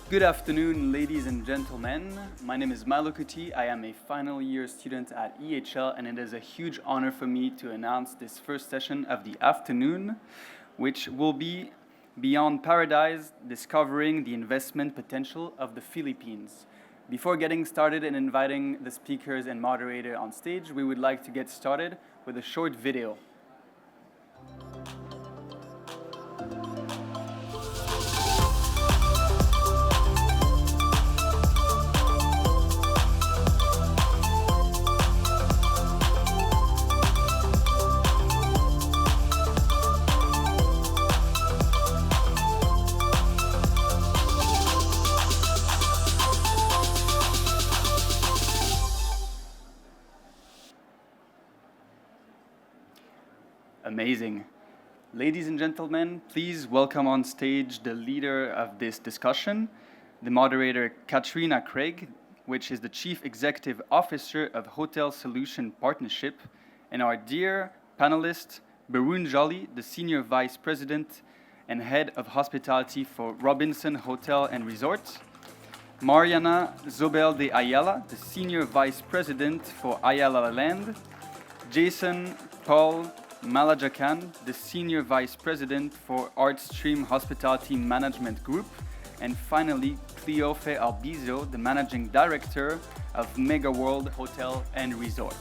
Good afternoon, ladies and gentlemen. My name is Milo Kuti. I am a final year student at EHL, and it is a huge honor for me to announce this first session of the afternoon, which will be Beyond Paradise, Discovering the Investment Potential of the Philippines. Before getting started and inviting the speakers and moderator on stage, we would like to get started with a short video. Amazing. Ladies and gentlemen, please welcome on stage the leader of this discussion, the moderator Katrina Craig, which is the Chief Executive Officer of Hotel Solution Partnership, and our dear panelist, Barun Jolly, the Senior Vice President and Head of Hospitality for Robinson Hotel and Resort, Mariana Zobel de Ayala, the Senior Vice President for Ayala Land, Jason Paul Malajakan, the Senior Vice President for Artstream Hospitality Management Group, and finally, Cleofe Albizo, the Managing Director of Mega World Hotel and Resort.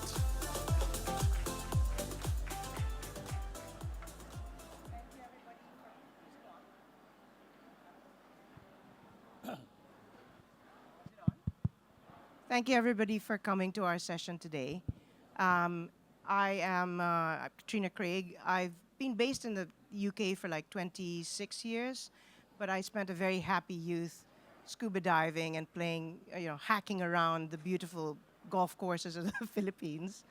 Thank you, everybody, for coming to our session today. I am Katrina Craig. I've been based in the UK for like 26 years, but I spent a very happy youth scuba diving and playing, hacking around the beautiful golf courses of the Philippines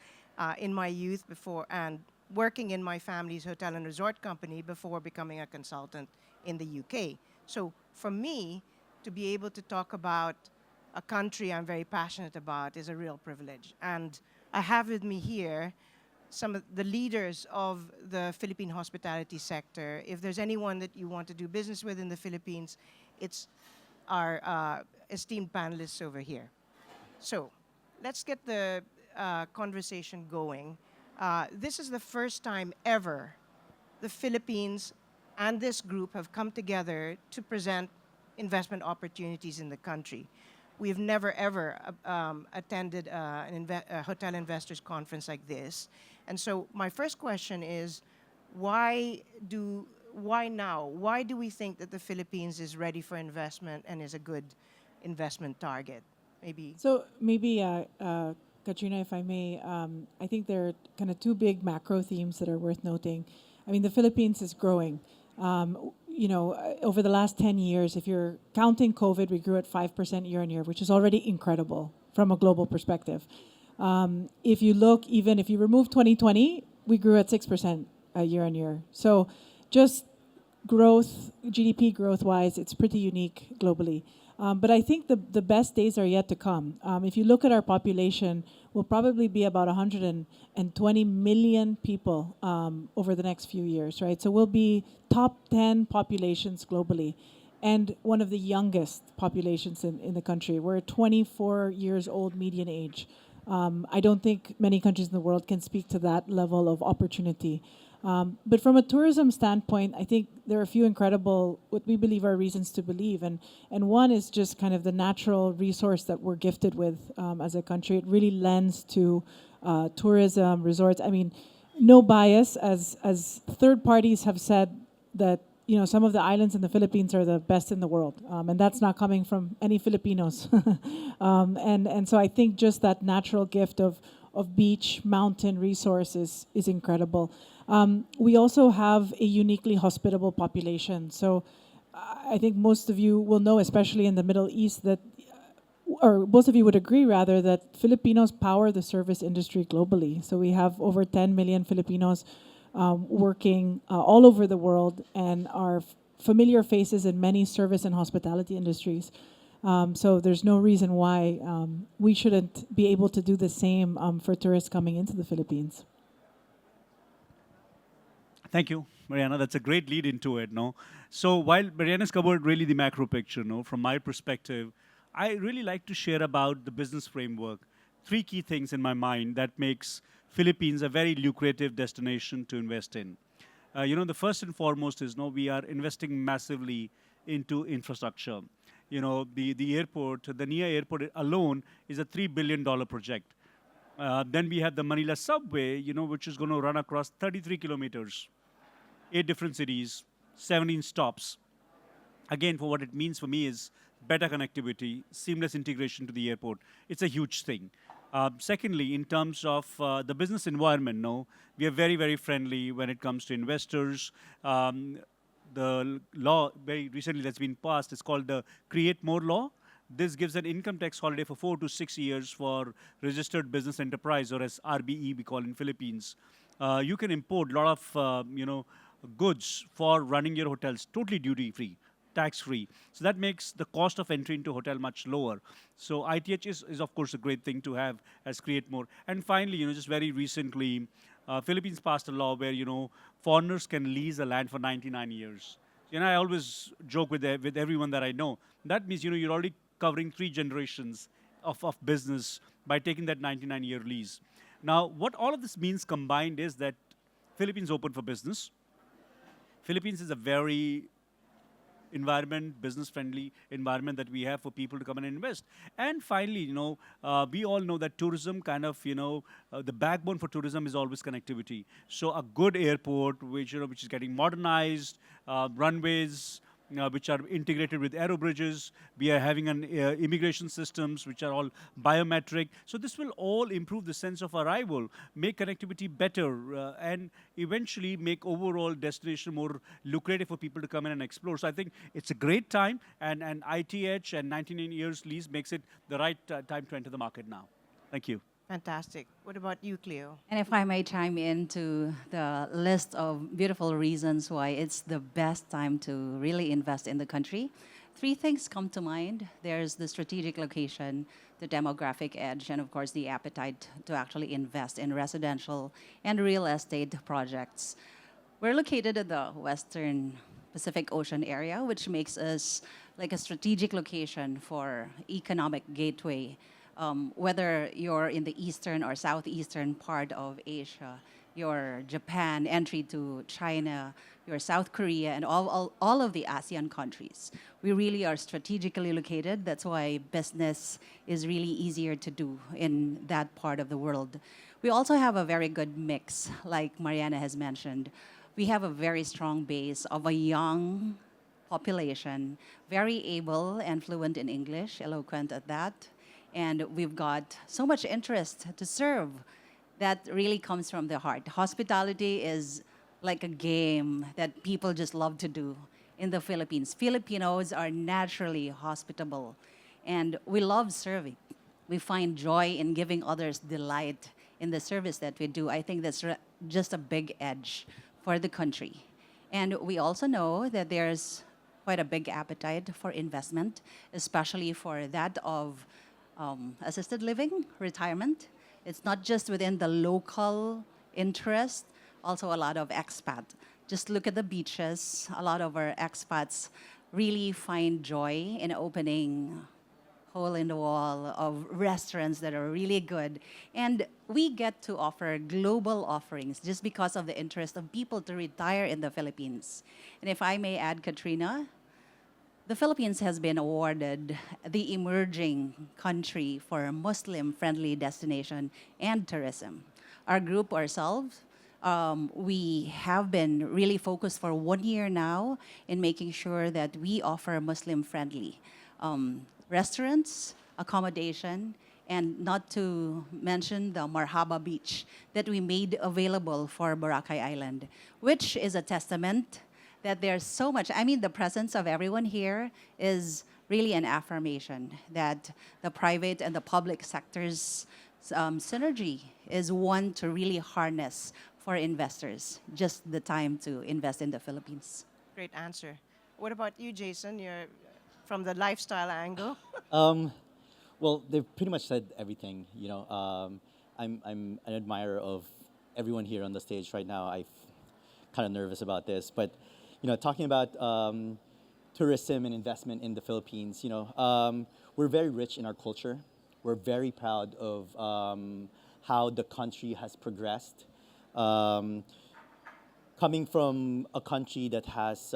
in my youth before, and working in my family's hotel and resort company before becoming a consultant in the UK. So for me, to be able to talk about a country I'm very passionate about is a real privilege. And I have with me here some of the leaders of the Philippine hospitality sector. If there's anyone that you want to do business with in the Philippines, it's our esteemed panelists over here. So let's get the conversation going. This is the first time ever the Philippines and this group have come together to present investment opportunities in the country. We've never, ever attended a hotel investors conference like this. And so my first question is, why now? Why do we think that the Philippines is ready for investment and is a good investment target? Maybe, Katrina, if I may, I think there are kind of two big macro themes that are worth noting. I mean, the Philippines is growing. Over the last 10 years, if you're counting COVID, we grew at 5% year on year, which is already incredible from a global perspective. If you look, even if you remove 2020, we grew at 6% year on year. So just growth, GDP growth-wise, it's pretty unique globally. But I think the best days are yet to come. If you look at our population, we'll probably be about 120 million people over the next few years, right? So we'll be top 10 populations globally and one of the youngest populations in the country. We're 24 years old median age. I don't think many countries in the world can speak to that level of opportunity. But from a tourism standpoint, I think there are a few incredible, what we believe are reasons to believe. And one is just kind of the natural resource that we're gifted with as a country. It really lends to tourism, resorts. I mean, no bias, as third parties have said that, some of the islands in the Philippines are the best in the world. And that's not coming from any Filipinos. And so I think just that natural gift of beach, mountain resources is incredible. We also have a uniquely hospitable population. So I think most of you will know, especially in the Middle East, that, or most of you would agree rather, that Filipinos power the service industry globally. So we have over 10 million Filipinos working all over the world and are familiar faces in many service and hospitality industries. So there's no reason why we shouldn't be able to do the same for tourists coming into the Philippines. Thank you, Mariana. That's a great lead into it, no? So while Mariana's covered really the macro picture, no, from my perspective, I really like to share about the business framework. Three key things in my mind that makes Philippines a very lucrative destination to invest in. The first and foremost is, no, we are investing massively into infrastructure. The airport, the NIA airport alone is a $3 billion project. Then we have the Manila subway, which is going to run across 33 kilometers, 8 different cities, 17 stops. Again, for what it means for me is better connectivity, seamless integration to the airport. It's a huge thing. Secondly, in terms of the business environment, no, we are very, very friendly when it comes to investors. The law very recently that's been passed is called the Create More Law. This gives an income tax holiday for 4 to 6 years for registered business enterprise, or as RBE we call in Philippines. You can import a lot of goods for running your hotels totally duty free, tax free. So that makes the cost of entry into a hotel much lower. So ITH is of course a great thing to have as Create More. And finally, just very recently, Philippines passed a law where foreigners can lease a land for 99 years. I always joke with everyone that I know. That means you're already covering 3 generations of business by taking that 99-year lease. Now, what all of this means combined is that Philippines open for business. Philippines is a very business friendly environment that we have for people to come and invest. And finally, we all know that tourism the backbone for tourism is always connectivity. So a good airport, which is getting modernized, runways, which are integrated with aero bridges. We are having an immigration systems which are all biometric. So this will all improve the sense of arrival, make connectivity better, and eventually make overall destination more lucrative for people to come in and explore. So I think it's a great time, and ITH and 99 years lease makes it the right time to enter the market now. Thank you. Fantastic. What about you, Cleo? And if I may chime into the list of beautiful reasons why it's the best time to really invest in the country, 3 things come to mind. There's the strategic location, the demographic edge, and of course the appetite to actually invest in residential and real estate projects. We're located in the Western Pacific Ocean area, which makes us like a strategic location for economic gateway. Whether you're in the eastern or southeastern part of Asia, your Japan, entry to China, your South Korea, and all of the ASEAN countries. We really are strategically located. That's why business is really easier to do in that part of the world. We also have a very good mix, like Mariana has mentioned. We have a very strong base of a young population, very able and fluent in English, eloquent at that. And we've got so much interest to serve that really comes from the heart. Hospitality is like a game that people just love to do in the Philippines. Filipinos are naturally hospitable, and we love serving. We find joy in giving others delight in the service that we do. I think that's just a big edge for the country. And we also know that there's quite a big appetite for investment, especially for that of assisted living, retirement. It's not just within the local interest, also a lot of expat. Just look at the beaches. A lot of our expats really find joy in opening hole in the wall of restaurants that are really good. And we get to offer global offerings just because of the interest of people to retire in the Philippines. And if I may add, Katrina, the Philippines has been awarded the emerging country for Muslim-friendly destination and tourism. Our group ourselves, we have been really focused for 1 year now in making sure that we offer Muslim-friendly restaurants, accommodation, and not to mention the Marhaba Beach that we made available for Boracay Island, which is a testament that there's so much. I mean, the presence of everyone here is really an affirmation that the private and the public sector's synergy is one to really harness for investors. Just the time to invest in the Philippines. Great answer. What about you, Jason? You're from the lifestyle angle. Well, they've pretty much said everything. I'm an admirer of everyone here on the stage right now. I've kind of nervous about this, but talking about tourism and investment in the Philippines, we're very rich in our culture. We're very proud of how the country has progressed. Coming from a country that has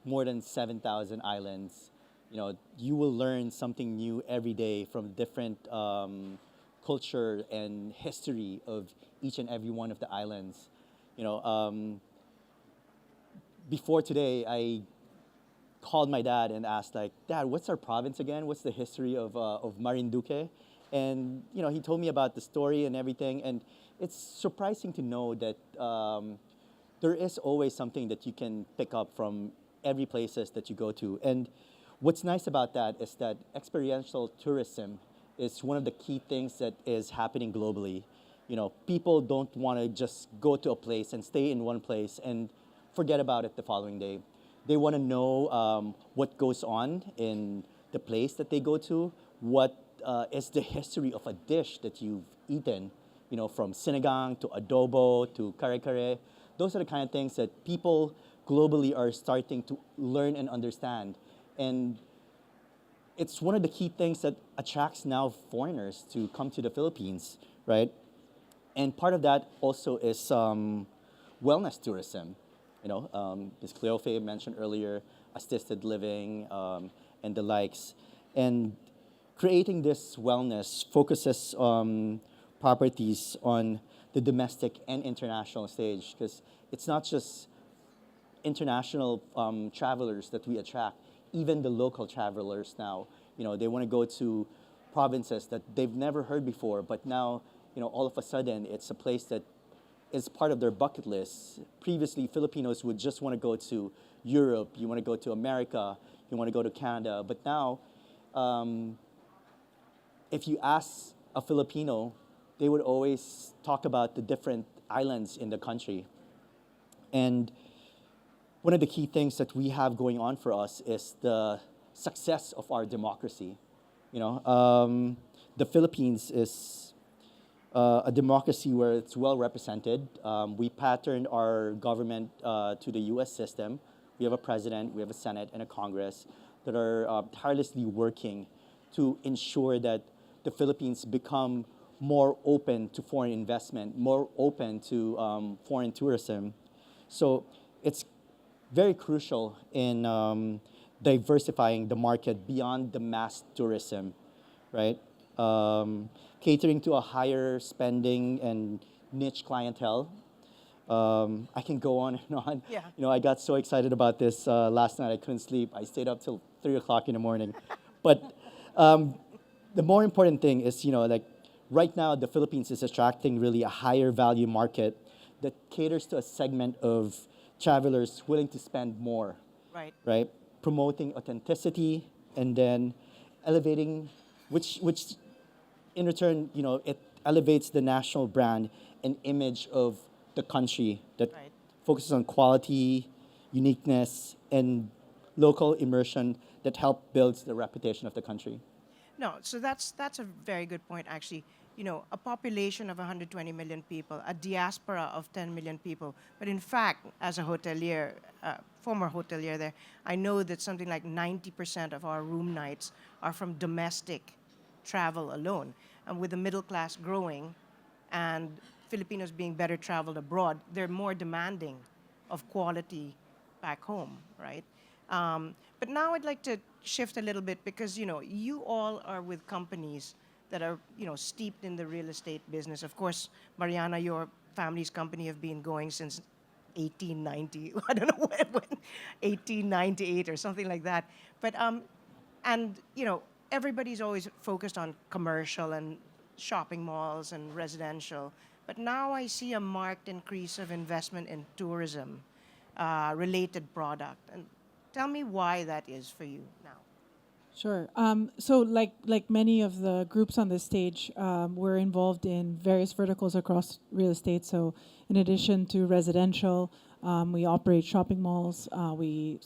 more than 7,000 islands, you will learn something new every day from different culture and history of each and every one of the islands. Before today, I called my dad and asked, like, Dad, what's our province again? What's the history of Marinduque? And he told me about the story and everything. And it's surprising to know that there is always something that you can pick up from every places that you go to. And what's nice about that is that experiential tourism is one of the key things that is happening globally. People don't want to just go to a place and stay in one place and forget about it the following day. They want to know what goes on in the place that they go to, what is the history of a dish that you've eaten, from sinigang to adobo to kare-kare. Those are the kind of things that people globally are starting to learn and understand. And it's one of the key things that attracts now foreigners to come to the Philippines, right? And part of that also is wellness tourism. Ms. Cleofe mentioned earlier, assisted living and the likes. And creating this wellness focuses properties on the domestic and international stage, because it's not just international travelers that we attract, even the local travelers now. They want to go to provinces that they've never heard before, but now, all of a sudden, it's a place that is part of their bucket list. Previously, Filipinos would just want to go to Europe, you want to go to America, you want to go to Canada. But now, if you ask a Filipino, they would always talk about the different islands in the country. And one of the key things that we have going on for us is the success of our democracy. The Philippines is a democracy where it's well represented. We patterned our government to the US system. We have a president, we have a Senate, and a Congress that are tirelessly working to ensure that the Philippines become more open to foreign investment, more open to foreign tourism. So it's very crucial in diversifying the market beyond the mass tourism, right? Catering to a higher spending and niche clientele. I can go on and on. Yeah. I got so excited about this last night. I couldn't sleep. I stayed up till 3 o'clock in the morning. But the more important thing is, right now the Philippines is attracting really a higher value market that caters to a segment of travelers willing to spend more. Right? Promoting authenticity and then elevating, which in return, it elevates the national brand and image of the country that focuses on quality, uniqueness, and local immersion that help builds the reputation of the country. No, so that's a very good point, actually. A population of 120 million people, a diaspora of 10 million people. But in fact, as a hotelier, former hotelier there, I know that something like 90% of our room nights are from domestic travel alone. And with the middle class growing and Filipinos being better traveled abroad, they're more demanding of quality back home, right? But now I'd like to shift a little bit because, you all are with companies that are, steeped in the real estate business. Of course, Mariana, your family's company have been going since 1890. I don't know when 1898 or something like that. But, and, everybody's always focused on commercial and shopping malls and residential. But now I see a marked increase of investment in tourism related product. And tell me why that is for you now. Sure. So like many of the groups on this stage, we're involved in various verticals across real estate. So in addition to residential, we operate shopping malls, we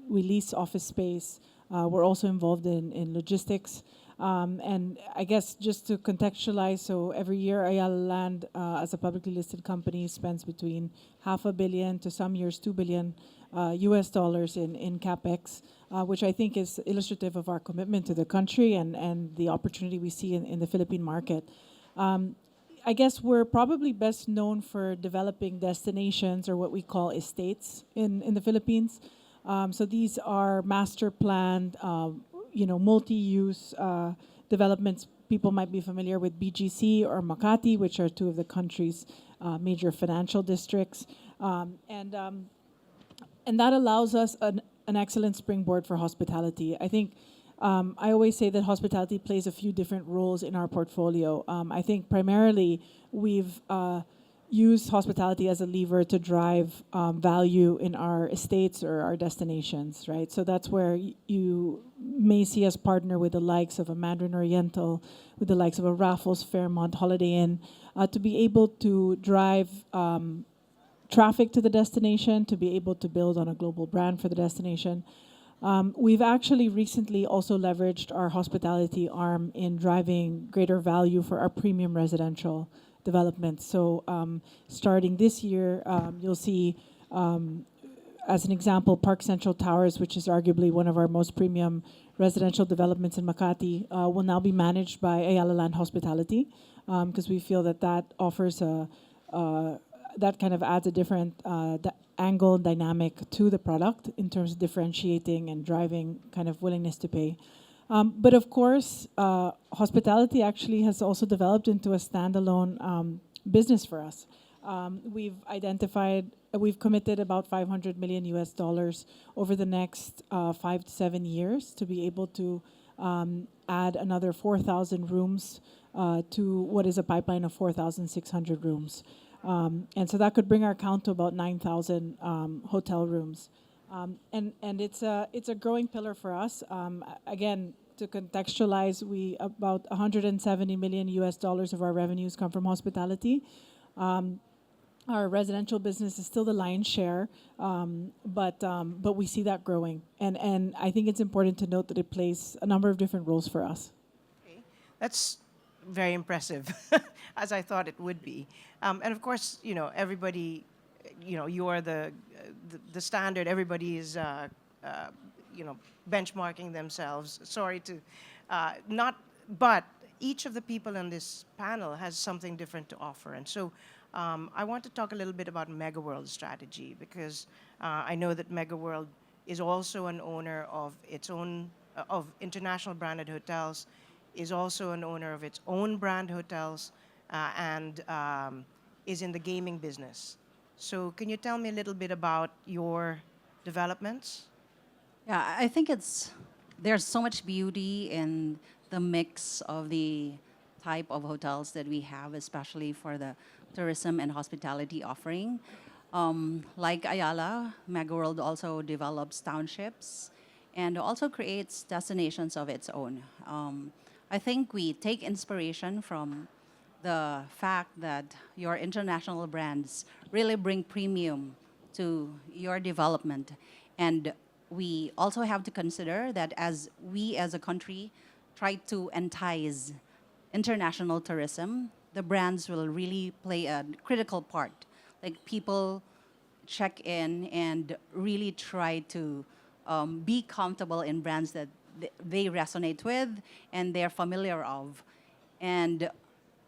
lease office space. We're also involved in logistics. And I guess just to contextualize, so every year Ayala Land, as a publicly listed company, spends between $500 million to some years $2 billion US dollars in capex, which I think is illustrative of our commitment to the country and the opportunity we see in the Philippine market. I guess we're probably best known for developing destinations, or what we call estates, in the Philippines. So these are master planned, multi-use developments. People might be familiar with BGC or Makati, which are two of the country's major financial districts, and that allows us an excellent springboard for hospitality. I think I always say that hospitality plays a few different roles in our portfolio. I think primarily we've used hospitality as a lever to drive value in our estates or our destinations, right? So that's where you may see us partner with the likes of a Mandarin Oriental, with the likes of a Raffles, Fairmont, Holiday Inn, to be able to drive traffic to the destination, to be able to build on a global brand for the destination. We've actually recently also leveraged our hospitality arm in driving greater value for our premium residential development. So starting this year, you'll see, as an example, Park Central Towers, which is arguably one of our most premium residential developments in Makati, will now be managed by Ayala Land Hospitality, because we feel that offers that kind of adds a different angle and dynamic to the product in terms of differentiating and driving kind of willingness to pay. But of course, hospitality actually has also developed into a standalone business for us. We've committed about $500 million US dollars over the next 5 to 7 years to be able to add another 4,000 rooms to what is a pipeline of 4,600 rooms. And so that could bring our count to about 9,000 hotel rooms. And it's a growing pillar for us. Again, to contextualize, about 170 million US dollars of our revenues come from hospitality. Our residential business is still the lion's share, but we see that growing. And I think it's important to note that it plays a number of different roles for us. Okay. That's very impressive, as I thought it would be. And of course, everybody, you are the standard. Everybody is, benchmarking themselves. Sorry to but each of the people on this panel has something different to offer. And so I want to talk a little bit about MegaWorld's strategy, because I know that MegaWorld is also an owner of its own, of international branded hotels, is also an owner of its own brand hotels, and is in the gaming business. So can you tell me a little bit about your developments? Yeah, I think there's so much beauty in the mix of the type of hotels that we have, especially for the tourism and hospitality offering. Like Ayala, MegaWorld also develops townships and also creates destinations of its own. I think we take inspiration from the fact that your international brands really bring premium to your development. And we also have to consider that as we as a country try to entice international tourism, the brands will really play a critical part. Like, people check in and really try to be comfortable in brands that they resonate with and they're familiar of. And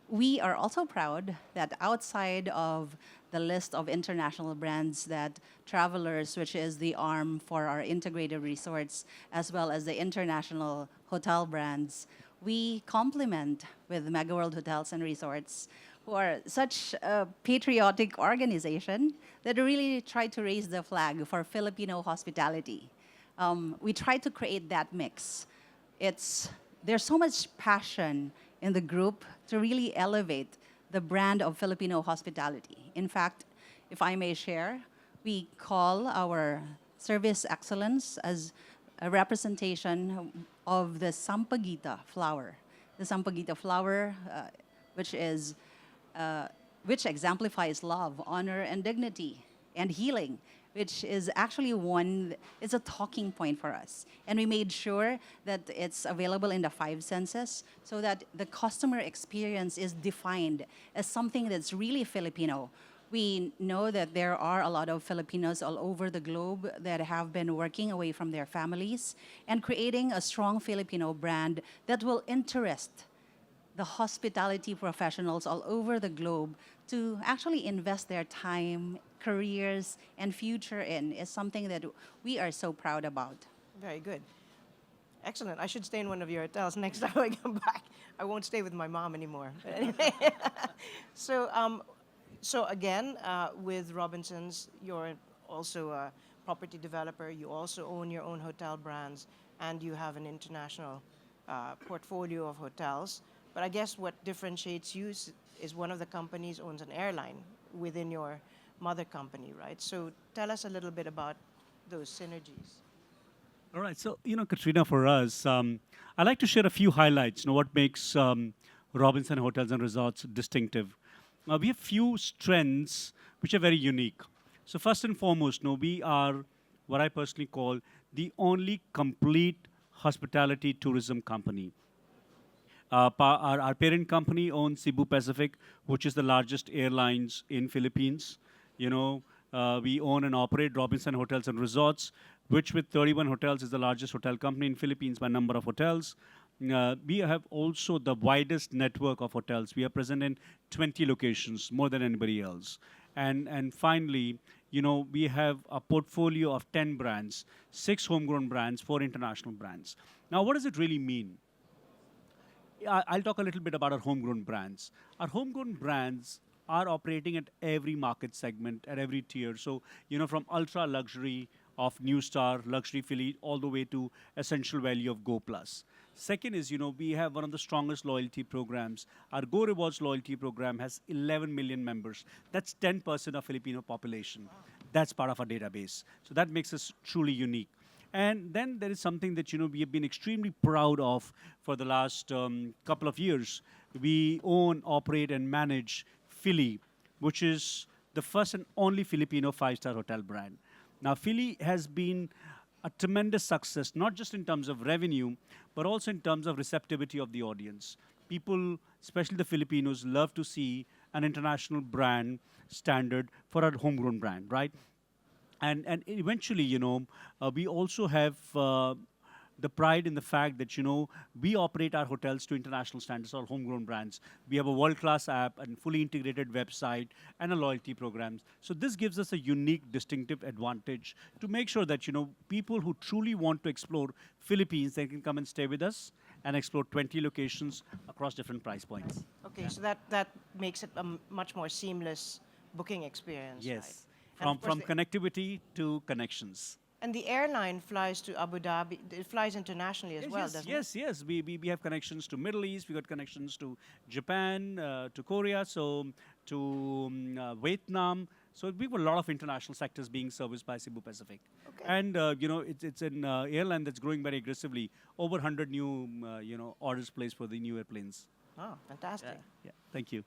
we are also proud that outside of the list of international brands that Travelers, which is the arm for our integrated resorts, as well as the international hotel brands, we complement with MegaWorld Hotels and Resorts, who are such a patriotic organization that really try to raise the flag for Filipino hospitality. We try to create that mix. There's so much passion in the group to really elevate the brand of Filipino hospitality. In fact, if I may share, we call our service excellence as a representation of the Sampaguita flower. The Sampaguita flower, which exemplifies love, honor, and dignity, and healing. which is actually it's a talking point for us. And we made sure that it's available in the 5 senses so that the customer experience is defined as something that's really Filipino. We know that there are a lot of Filipinos all over the globe that have been working away from their families and creating a strong Filipino brand that will interest the hospitality professionals all over the globe to actually invest their time, careers, and future in is something that we are so proud about. Very good. Excellent. I should stay in one of your hotels next time I come back. I won't stay with my mom anymore. But anyway, so again, with Robinsons, you're also a property developer. You also own your own hotel brands, and you have an international portfolio of hotels. But I guess what differentiates you is one of the companies owns an airline within your mother company, right? So tell us a little bit about those synergies. All right. So, Katrina, for us, I'd like to share a few highlights, what makes Robinson Hotels and Resorts distinctive. We have few strengths which are very unique. So first and foremost, we are what I personally call the only complete hospitality tourism company. Our parent company owns Cebu Pacific, which is the largest airlines in Philippines. We own and operate Robinson Hotels and Resorts, which with 31 hotels is the largest hotel company in Philippines by number of hotels. We have also the widest network of hotels. We are present in 20 locations, more than anybody else. And finally, we have a portfolio of 10 brands, 6 homegrown brands, 4 international brands. Now, what does it really mean? I'll talk a little bit about our homegrown brands. Our homegrown brands are operating at every market segment, at every tier. So, from ultra luxury of New Star, Luxury Philly, all the way to essential value of Go Plus. Second is, we have one of the strongest loyalty programs. Our Go Rewards loyalty program has 11 million members. That's 10% of Filipino population. That's part of our database. So that makes us truly unique. And then there is something that we have been extremely proud of for the last couple of years. We own, operate, and manage Philly, which is the first and only Filipino 5-star hotel brand. Now, Philly has been a tremendous success, not just in terms of revenue, but also in terms of receptivity of the audience. People, especially the Filipinos, love to see an international brand standard for our homegrown brand, right? And eventually, we also have the pride in the fact that, we operate our hotels to international standards, our homegrown brands. We have a world-class app and fully integrated website and a loyalty program. So this gives us a unique, distinctive advantage to make sure that, people who truly want to explore Philippines, they can come and stay with us and explore 20 locations across different price points. Okay, so that makes it a much more seamless booking experience. Yes. Right? And of course From connectivity to connections. And the airline flies to Abu Dhabi. It flies internationally as well, doesn't it? Yes. We have connections to Middle East. We got connections to Japan, to Korea, so to Vietnam. So we have a lot of international sectors being serviced by Cebu Pacific. Okay. And it's an airline that's growing very aggressively. Over 100 new orders placed for the new airplanes. Oh, fantastic. Yeah. Thank you.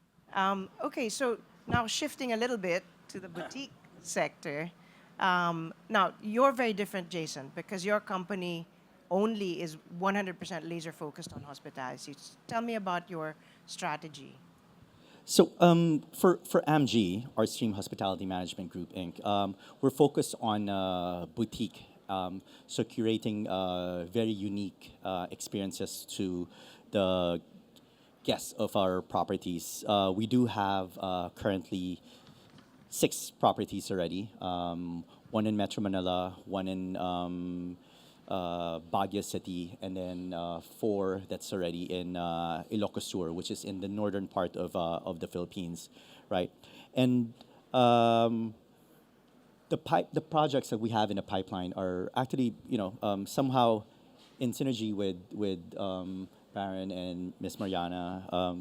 Okay, so now shifting a little bit to the boutique sector. Now, you're very different, Jason, because your company only is 100% laser focused on hospitality. Tell me about your strategy. So for AMG, our Stream Hospitality Management Group Inc., we're focused on boutique, so curating very unique experiences to the guests of our properties. We do have currently 6 properties already, one in Metro Manila, one in Baguio City, and then 4 that's already in Ilocos Sur, which is in the northern part of the Philippines, right? And the projects that we have in the pipeline are actually, somehow in synergy with Baron and Miss Mariana.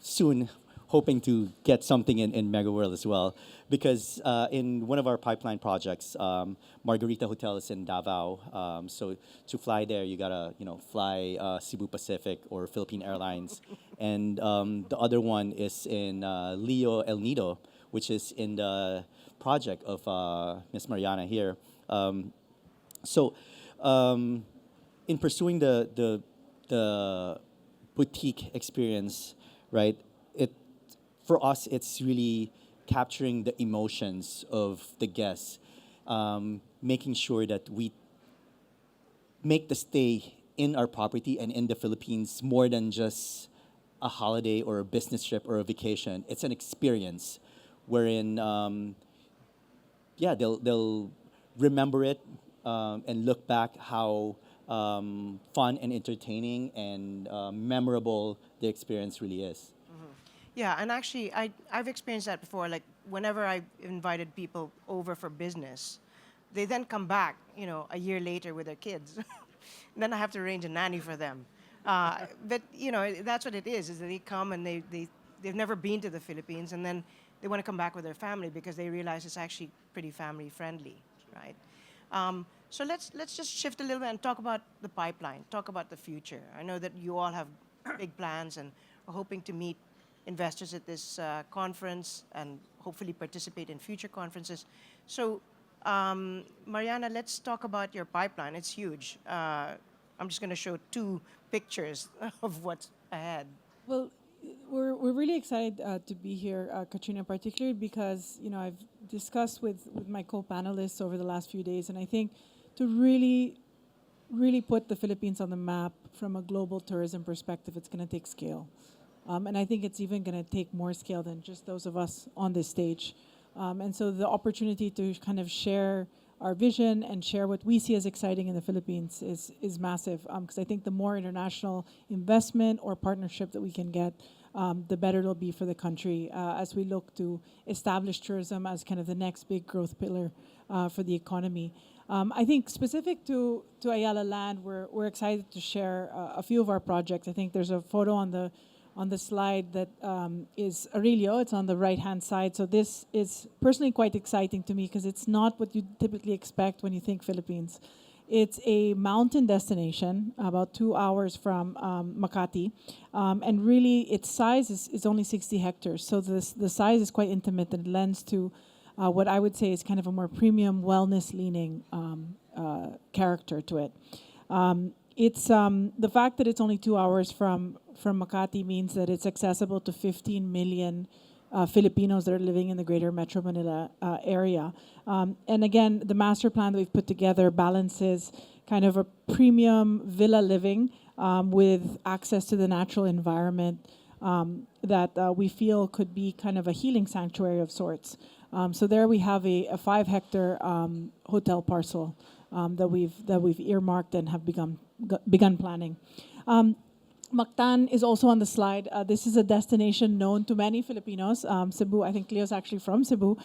Soon, hoping to get something in Mega World as well, because in one of our pipeline projects, Margarita Hotel is in Davao. So to fly there, you gotta fly Cebu Pacific or Philippine Airlines, and the other one is in Leo El Nido, which is in the project of Miss Mariana here. So, in pursuing the boutique experience, right? For us, it's really capturing the emotions of the guests, making sure that we make the stay in our property and in the Philippines more than just a holiday or a business trip or a vacation. It's an experience wherein, yeah, they'll remember it and look back how fun and entertaining and memorable the experience really is. Yeah, and actually, I've experienced that before. Like, whenever I've invited people over for business, they then come back, a year later with their kids. And then I have to arrange a nanny for them. But, that's what it is that they come and they've never been to the Philippines, and then they want to come back with their family because they realize it's actually pretty family friendly, right? So let's just shift a little bit and talk about the pipeline, talk about the future. I know that you all have big plans and are hoping to meet investors at this conference and hopefully participate in future conferences. So, Mariana, let's talk about your pipeline. It's huge. I'm just going to show 2 pictures of what's ahead. Well, we're really excited to be here, Katrina, particularly because I've discussed with my co-panelists over the last few days, and I think to really put the Philippines on the map from a global tourism perspective, it's going to take scale. And I think it's even going to take more scale than just those of us on this stage. And so the opportunity to kind of share our vision and share what we see as exciting in the Philippines is massive. Because I think the more international investment or partnership that we can get, the better it'll be for the country as we look to establish tourism as kind of the next big growth pillar for the economy. I think specific to Ayala Land, we're excited to share a few of our projects. I think there's a photo on the slide that is Aurelio. It's on the right-hand side. So this is personally quite exciting to me because it's not what you typically expect when you think Philippines. It's a mountain destination about 2 hours from Makati. And really, its size is only 60 hectares. So the size is quite intimate and lends to what I would say is kind of a more premium, wellness-leaning character to it. It's the fact that it's only 2 hours from Makati means that it's accessible to 15 million Filipinos that are living in the greater Metro Manila area. And again, the master plan that we've put together balances kind of a premium villa living with access to the natural environment that we feel could be kind of a healing sanctuary of sorts. So there we have a 5-hectare hotel parcel that we've earmarked and have begun planning. Mactan is also on the slide. This is a destination known to many Filipinos. Cebu, I think Leo's actually from Cebu.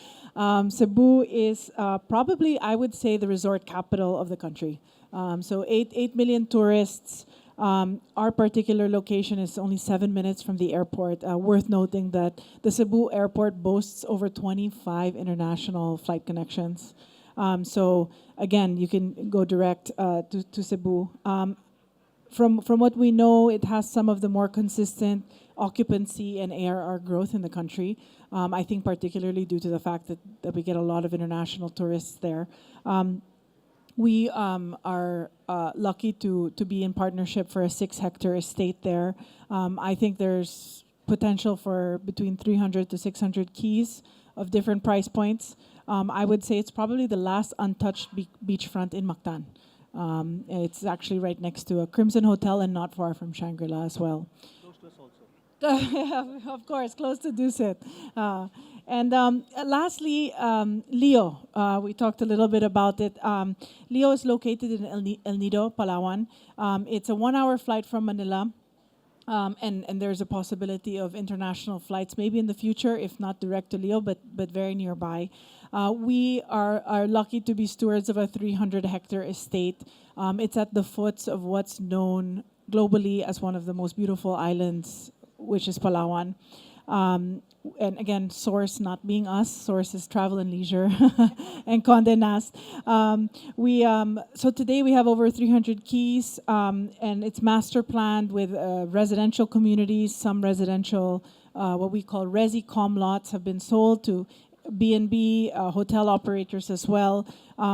Cebu is probably, I would say, the resort capital of the country. So 8 million tourists. Our particular location is only 7 minutes from the airport. Worth noting that the Cebu airport boasts over 25 international flight connections. So again, you can go direct to Cebu. From what we know, it has some of the more consistent occupancy and ARR growth in the country. I think particularly due to the fact that we get a lot of international tourists there. We are lucky to be in partnership for a 6-hectare estate there. I think there's potential for between 300 to 600 keys of different price points. I would say it's probably the last untouched beachfront in Mactan. It's actually right next to a Crimson Hotel and not far from Shangri-La as well. Close to us also. Yeah, of course, close to Dusit. And lastly, Leo. We talked a little bit about it. Leo is located in El Nido, Palawan. It's a 1-hour flight from Manila. And there's a possibility of international flights, maybe in the future, if not direct to Leo, but very nearby. We are lucky to be stewards of a 300-hectare estate. It's at the foots of what's known globally as one of the most beautiful islands, which is Palawan. And again, Source not being us, Source is Travel and Leisure and Condé Nast. So today we have over 300 keys, and it's master planned with residential communities, some residential what we call resi-com lots have been sold to B&B hotel operators as well.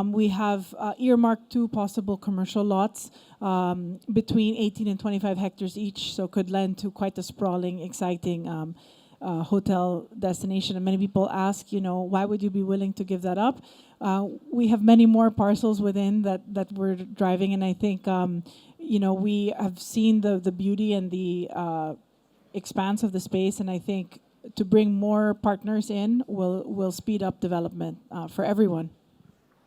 We have earmarked 2 possible commercial lots between 18 and 25 hectares each, so could lend to quite a sprawling, exciting hotel destination. And many people ask, why would you be willing to give that up? We have many more parcels within that we're driving, and I think, we have seen the beauty and the expanse of the space, and I think to bring more partners in will speed up development for everyone.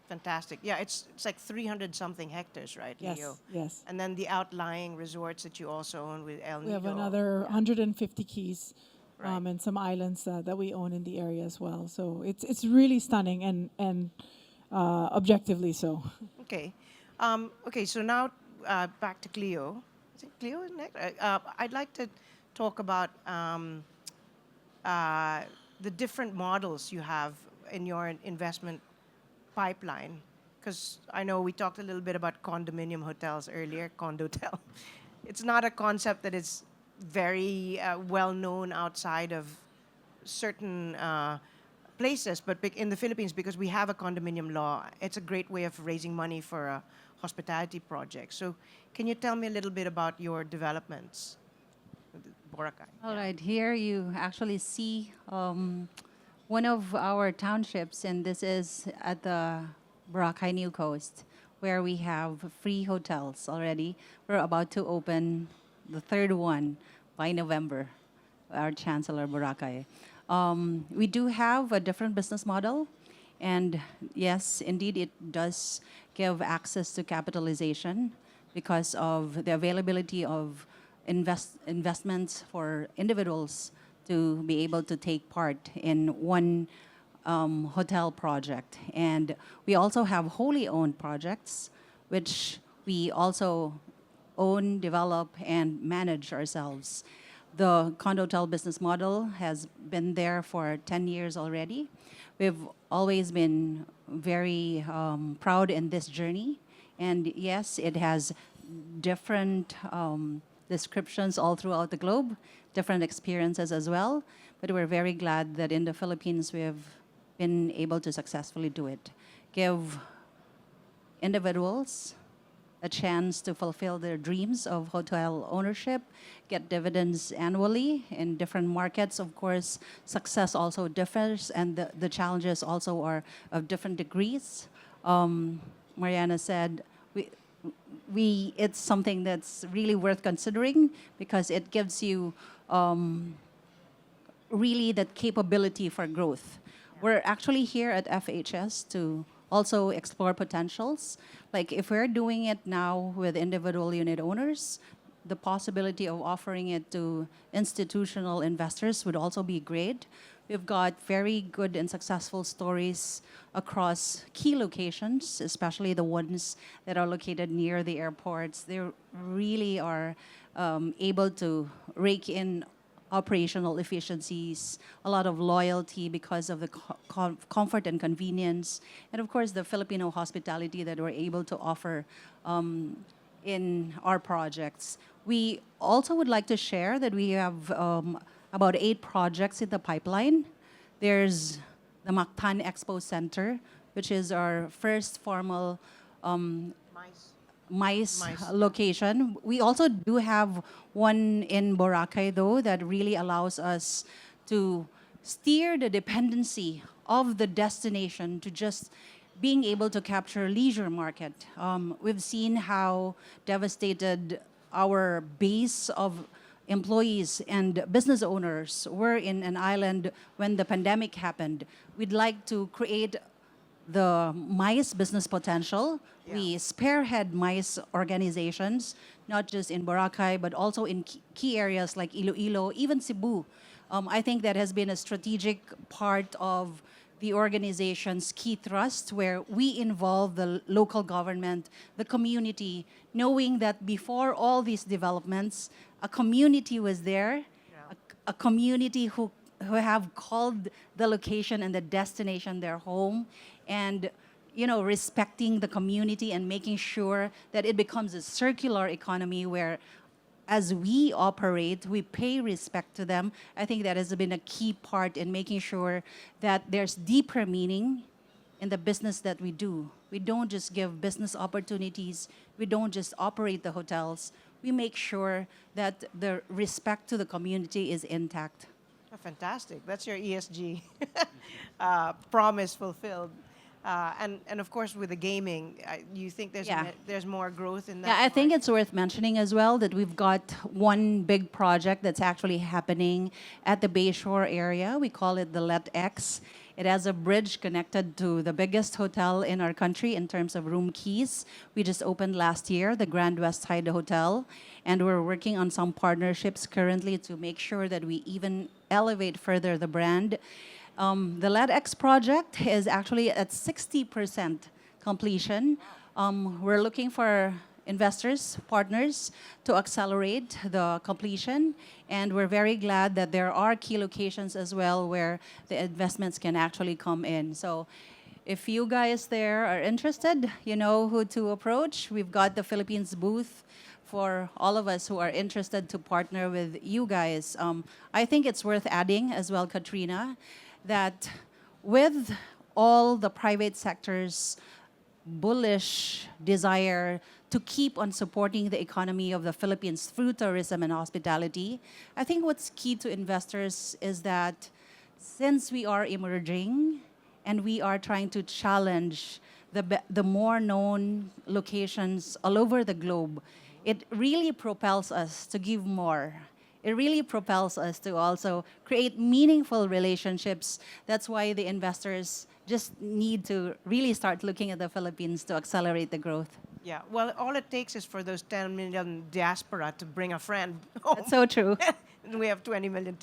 Fantastic. Yeah, it's like 300 something hectares, right, Yes, Leo? yes. And then the outlying resorts that you also own with El Nido. We have another 150 keys Right. and some islands that we own in the area as well. So it's really stunning and objectively so. Okay. Okay, so now back to Cleo. Is it Cleo next? I'd like to talk about the different models you have in your investment pipeline. Because I know we talked a little bit about condominium hotels earlier, condotel. It's not a concept that is very well known outside of certain places, but in the Philippines, because we have a condominium law, it's a great way of raising money for a hospitality project. So, can you tell me a little bit about your developments, Boracay? All right, here you actually see one of our townships, and this is at the Boracay New Coast, where we have free hotels already. We're about to open the 3rd one by November, our Chancellor Boracay. We do have a different business model, and yes, indeed, it does give access to capitalization because of the availability of investments for individuals to be able to take part in one hotel project. And we also have wholly owned projects, which we also own, develop, and manage ourselves. The condotel business model has been there for 10 years already. We've always been very proud in this journey. And yes, it has different descriptions all throughout the globe, different experiences as well. But we're very glad that in the Philippines we've been able to successfully do it. Give individuals a chance to fulfill their dreams of hotel ownership, get dividends annually in different markets. Of course, success also differs, and the challenges also are of different degrees. Mariana said, it's something that's really worth considering because it gives you really that capability for growth. We're actually here at FHS to also explore potentials. Like if we're doing it now with individual unit owners, the possibility of offering it to institutional investors would also be great. We've got very good and successful stories across key locations, especially the ones that are located near the airports. They really are able to rake in operational efficiencies, a lot of loyalty because of the comfort and convenience, and of course the Filipino hospitality that we're able to offer in our projects. We also would like to share that we have about 8 projects in the pipeline. There's the Mactan Expo Center, which is our first formal MICE location. We also do have one in Boracay, though, that really allows us to steer the dependency of the destination to just being able to capture leisure market. We've seen how devastated our base of employees and business owners were in an island when the pandemic happened. We'd like to create the MICE business potential. Yeah. We spearhead MICE organizations, not just in Boracay, but also in key areas like Iloilo, even Cebu. I think that has been a strategic part of the organization's key thrust, where we involve the local government, the community, knowing that before all these developments, a community was there, a community who have called the location and the destination their home, and respecting the community and making sure that it becomes a circular economy where as we operate, we pay respect to them. I think that has been a key part in making sure that there's deeper meaning in the business that we do. We don't just give business opportunities, we don't just operate the hotels, we make sure that the respect to the community is intact. Oh, fantastic. That's your ESG promise fulfilled. And of course, with the gaming, you think Yeah. there's more growth in that? Yeah, I think market? it's worth mentioning as well that we've got one big project that's actually happening at the Bayshore area. We call it the Let X. It has a bridge connected to the biggest hotel in our country in terms of room keys. We just opened last year, the Grand West Side Hotel, and we're working on some partnerships currently to make sure that we even elevate further the brand. The LEDX project is actually at 60% completion. We're looking for investors, partners, to accelerate the completion. And we're very glad that there are key locations as well where the investments can actually come in. So if you guys there are interested, you know who to approach. We've got the Philippines booth for all of us who are interested to partner with you guys. I think it's worth adding as well, Katrina, that with all the private sector's bullish desire to keep on supporting the economy of the Philippines through tourism and hospitality, I think what's key to investors is that since we are emerging and we are trying to challenge the more known locations all over the globe, it really propels us to give more. It really propels us to also create meaningful relationships. That's why the investors just need to really start looking at the Philippines to accelerate the growth. Yeah, well, all it takes is for those 10 million diaspora to bring a friend home. That's so true. And we have 20 million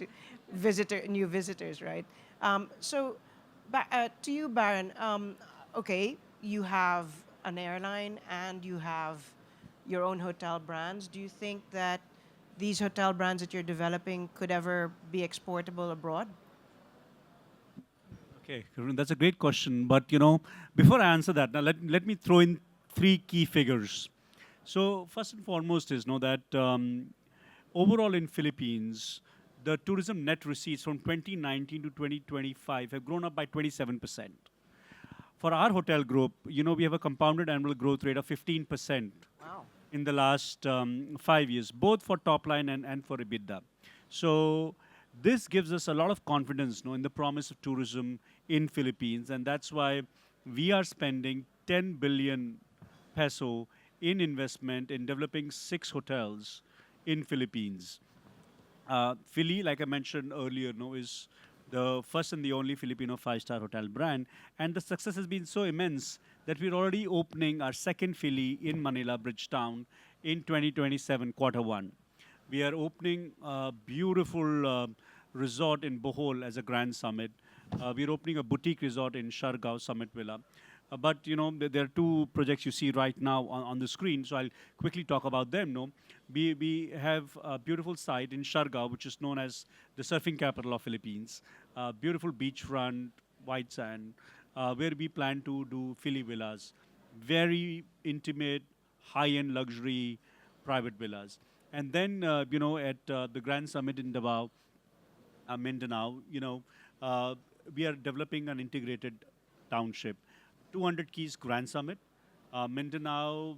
new visitors, right? So, to you, Baron, okay, you have an airline and you have your own hotel brands. Do you think that these hotel brands that you're developing could ever be exportable abroad? Okay, Karun, that's a great question. But before I answer that, now let me throw in three key figures. So first and foremost is that overall in Philippines, the tourism net receipts from 2019 to 2025 have grown up by 27%. For our hotel group, we have a compounded annual growth rate of 15%. Wow. In the last 5 years, both for top line and for EBITDA. So this gives us a lot of confidence in the promise of tourism in Philippines, and that's why we are spending 10 billion peso in investment in developing 6 hotels in Philippines. Philly, like I mentioned earlier, is the first and the only Filipino 5-star hotel brand, and the success has been so immense that we're already opening our second Philly in Manila, Bridgetown, in 2027, Q1. We are opening a beautiful resort in Bohol as a Grand Summit. We're opening a boutique resort in Siargao, Summit Villa. But there are 2 projects you see right now on the screen, so I'll quickly talk about them. We have a beautiful site in Siargao, which is known as the surfing capital of Philippines. Beautiful beachfront, white sand, where we plan to do Philly villas. Very intimate, high-end luxury private villas. And then, at the Grand Summit in Davao, Mindanao, we are developing an integrated township. 200 Keys Grand Summit. Mindanao,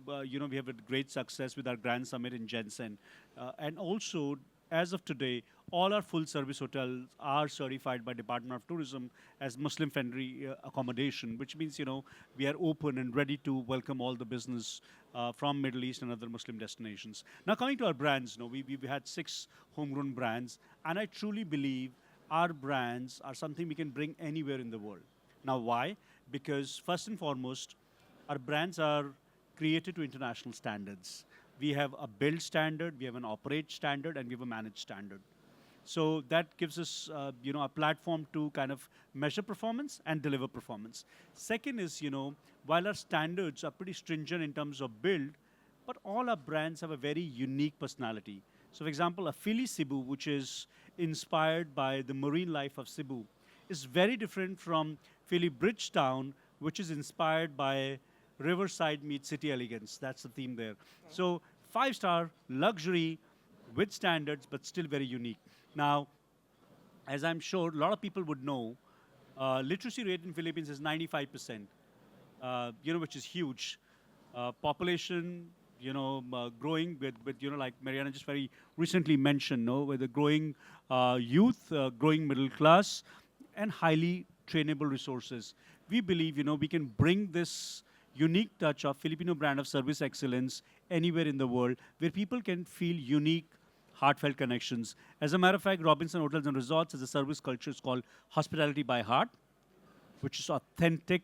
we have a great success with our Grand Summit in Jensen. And also, as of today, all our full-service hotels are certified by Department of Tourism as Muslim-friendly accommodation, which means, we are open and ready to welcome all the business from Middle East and other Muslim destinations. Now, coming to our brands, we've had 6 homegrown brands, and I truly believe our brands are something we can bring anywhere in the world. Now, why? Because first and foremost, our brands are created to international standards. We have a build standard, we have an operate standard, and we have a manage standard. So that gives us, a platform to kind of measure performance and deliver performance. Second is, while our standards are pretty stringent in terms of build, but all our brands have a very unique personality. So, for example, a Philly Cebu, which is inspired by the marine life of Cebu, is very different from Philly Bridgetown, which is inspired by Riverside meets City Elegance. That's the theme there. Okay. So 5-star luxury, with standards, but still very unique. Now, as I'm sure a lot of people would know, literacy rate in Philippines is 95%, which is huge. Population, growing with, like Mariana just very recently mentioned, no, with the growing youth, growing middle class, and highly trainable resources. We believe, we can bring this unique touch of Filipino brand of service excellence anywhere in the world where people can feel unique, heartfelt connections. As a matter of fact, Robinson Hotels and Resorts as a service culture is called hospitality by heart, which is authentic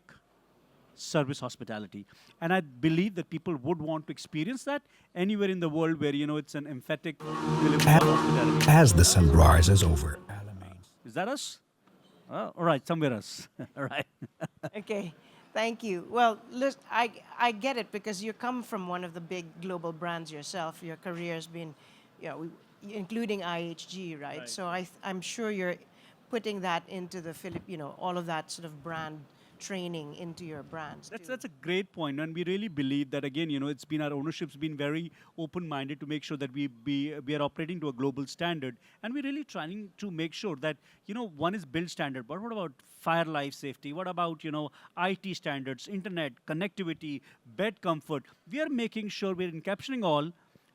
service hospitality. And I believe that people would want to experience that anywhere in the world where, it's an emphatic delivery of hospitality. As the sun rises over Alamein. Is that us? All right, somewhere else. All right. Okay, thank you. Well, listen, I get it because you come from one of the big global brands yourself. Your career has been, including IHG, right? Right. So I'm sure you're putting that into the all of that sort of brand training into your brands. too. That's a great point, and we really believe that again. It's been our ownership's been very open-minded to make sure that we are operating to a global standard, and we're really trying to make sure that one is build standard. But what about fire life safety? What about IT standards, internet connectivity, bed comfort? We are making sure we're encapsulating all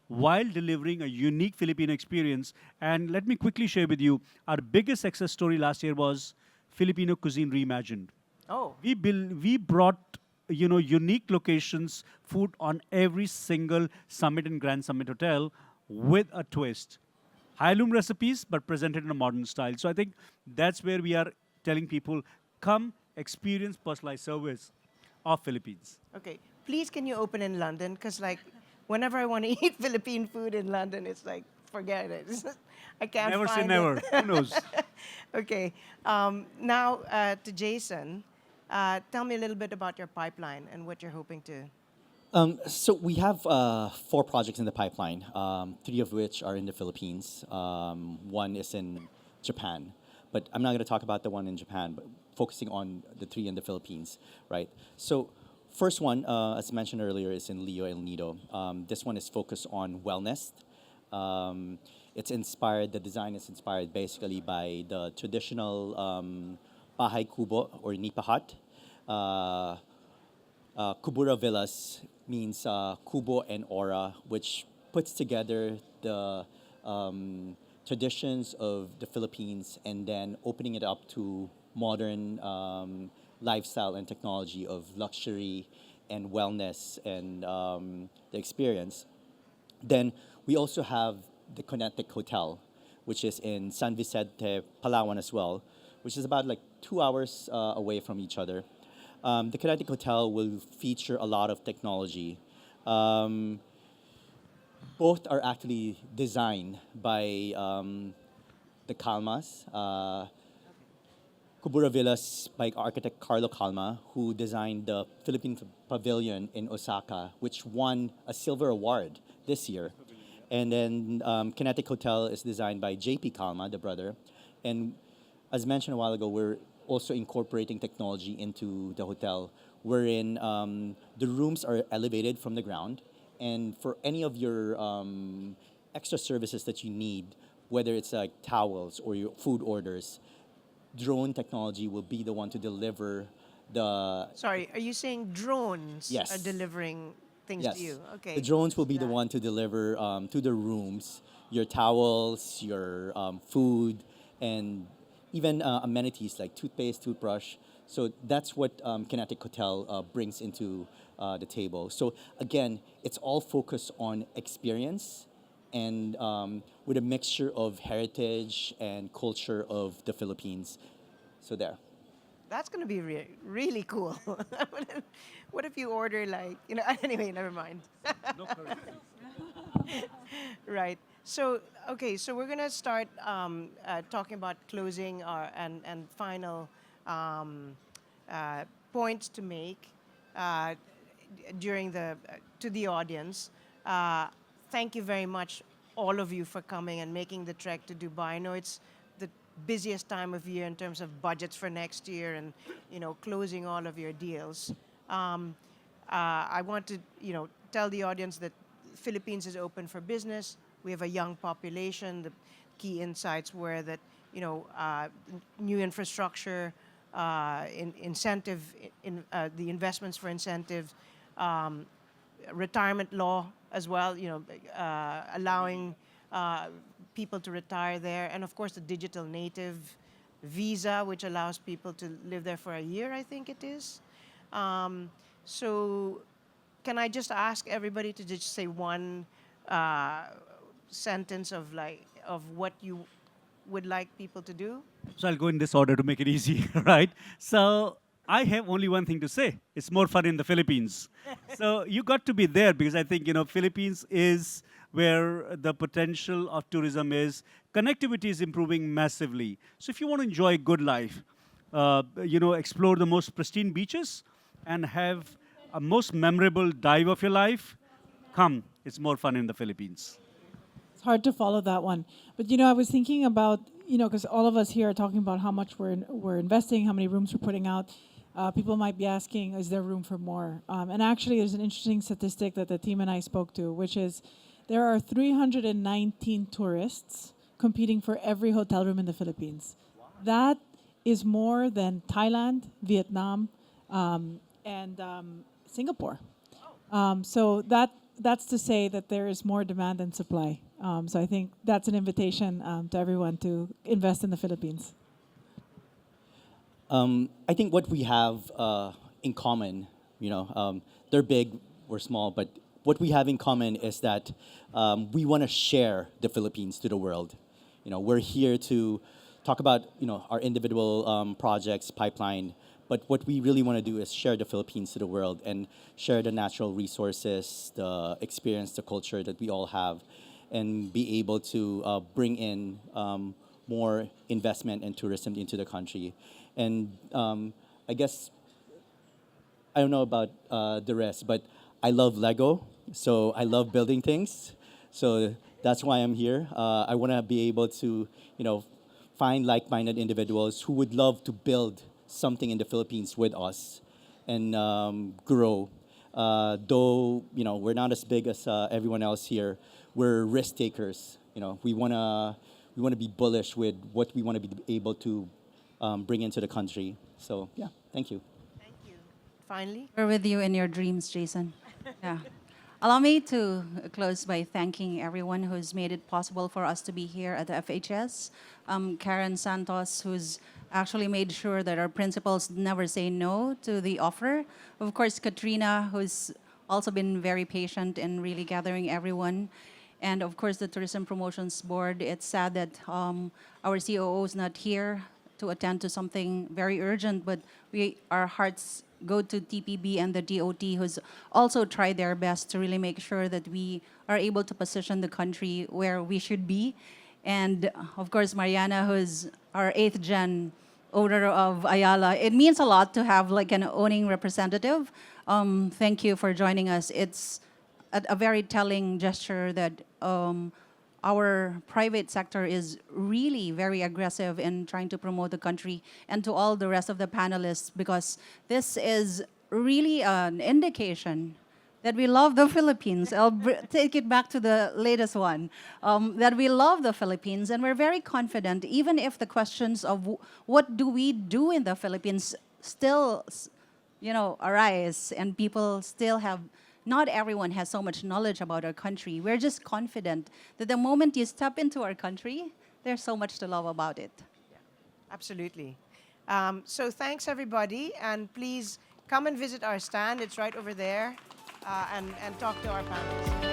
while delivering a unique Filipino experience. And let me quickly share with you our biggest success story last year was Filipino cuisine reimagined. Oh, We brought unique locations, food on every single Summit and Grand Summit hotel with a twist. Heirloom recipes, but presented in a modern style. So I think that's where we are telling people, come experience personalized service of Philippines. okay. Please, can you open in London? Because whenever I want to eat Philippine food in London, it's like forget it. I can't Never say find never. it. Who knows? Okay. Now to Jason, tell me a little bit about your pipeline and what you're hoping to. So we have 4 projects in the pipeline, 3 of which are in the Philippines. One is in Japan, but I'm not going to talk about the one in Japan, but focusing on the 3 in the Philippines, right? So first one, as mentioned earlier, is in Leo El Nido. This one is focused on wellness. The design is inspired basically by the traditional Bahay Kubo or Nipa hut. Kubura Villas means Kubo and Aura, which puts together the traditions of the Philippines and then opening it up to modern lifestyle and technology of luxury and wellness and the experience. Then we also have the Kinetic Hotel, which is in San Vicente, Palawan as well, which is about 2 hours away from each other. The Kinetic Hotel will feature a lot of technology. Both are actually designed by the Calmas. Kubura Villas by architect Carlo Calma, who designed the Philippine Pavilion in Osaka, which won a silver award this year. And then Kinetic Hotel is designed by JP Calma, the brother. And as mentioned a while ago, we're also incorporating technology into the hotel, wherein the rooms are elevated from the ground. And for any of your extra services that you need, whether it's like towels or your food orders, drone technology will be the one to deliver the. Sorry, are you saying drones Yes. are delivering things Yes. to you? Okay. The drones will be the one to deliver to the rooms your towels, your food, and even amenities like toothpaste, toothbrush. So that's what Kinetic Hotel brings into the table. So again, it's all focused on experience and with a mixture of heritage and culture of the Philippines. So there. That's going to be really cool. What if you order anyway, never mind. No current. Right. So, okay, so we're going to start talking about closing and final points to make to the audience. Thank you very much, all of you, for coming and making the trek to Dubai. I know it's the busiest time of year in terms of budgets for next year and closing all of your deals. I want to tell the audience that Philippines is open for business. We have a young population. The key insights were that, new infrastructure, the investments for incentives, retirement law as well, allowing people to retire there, and of course the digital native visa, which allows people to live there for a year, I think it is. So can I just ask everybody to just say one sentence of what you would like people to do? So I'll go in this order to make it easy, right? So I have only one thing to say. It's more fun in the Philippines. So you got to be there because I think, Philippines is where the potential of tourism is. Connectivity is improving massively. So if you want to enjoy a good life, explore the most pristine beaches and have a most memorable dive of your life, come. It's more fun in the Philippines. It's hard to follow that one. But, I was thinking about, because all of us here are talking about how much we're investing, how many rooms we're putting out. People might be asking, is there room for more? And actually, there's an interesting statistic that the team and I spoke to, which is there are 319 tourists competing for every hotel room in the Philippines. Wow. That is more than Thailand, Vietnam, and Singapore. So that's to say that there is more demand than supply. So I think that's an invitation to everyone to invest in the Philippines. I think what we have in common, they're big, we're small, but what we have in common is that we want to share the Philippines to the world. We're here to talk about, our individual projects, pipeline, but what we really want to do is share the Philippines to the world and share the natural resources, the experience, the culture that we all have, and be able to bring in more investment and tourism into the country. And I guess, I don't know about the rest, but I love Lego, so I love building things. So that's why I'm here. I want to be able to, find like-minded individuals who would love to build something in the Philippines with us and grow. Though, we're not as big as everyone else here, we're risk takers. We want to be bullish with what we want to be able to bring into the country. So yeah, thank you. Thank you. Finally? We're with you in your dreams, Jason. Yeah. Allow me to close by thanking everyone who's made it possible for us to be here at the FHS. Karen Santos, who's actually made sure that our principals never say no to the offer. Of course, Katrina, who's also been very patient in really gathering everyone. And of course, the Tourism Promotions Board. It's sad that our COO is not here to attend to something very urgent, but our hearts go to TPB and the DOT, who's also tried their best to really make sure that we are able to position the country where we should be. And of course, Mariana, who's our 8th gen owner of Ayala. It means a lot to have like an owning representative. Thank you for joining us. It's a very telling gesture that our private sector is really very aggressive in trying to promote the country, and to all the rest of the panelists, because this is really an indication that we love the Philippines. I'll take it back to the latest one, that we love the Philippines, and we're very confident, even if the questions of what do we do in the Philippines still, arise, and people still have. Not everyone has so much knowledge about our country. We're just confident that the moment you step into our country, there's so much to love about it. Yeah, absolutely. So thanks, everybody. And please come and visit our stand. It's right over there. And talk to our panelists.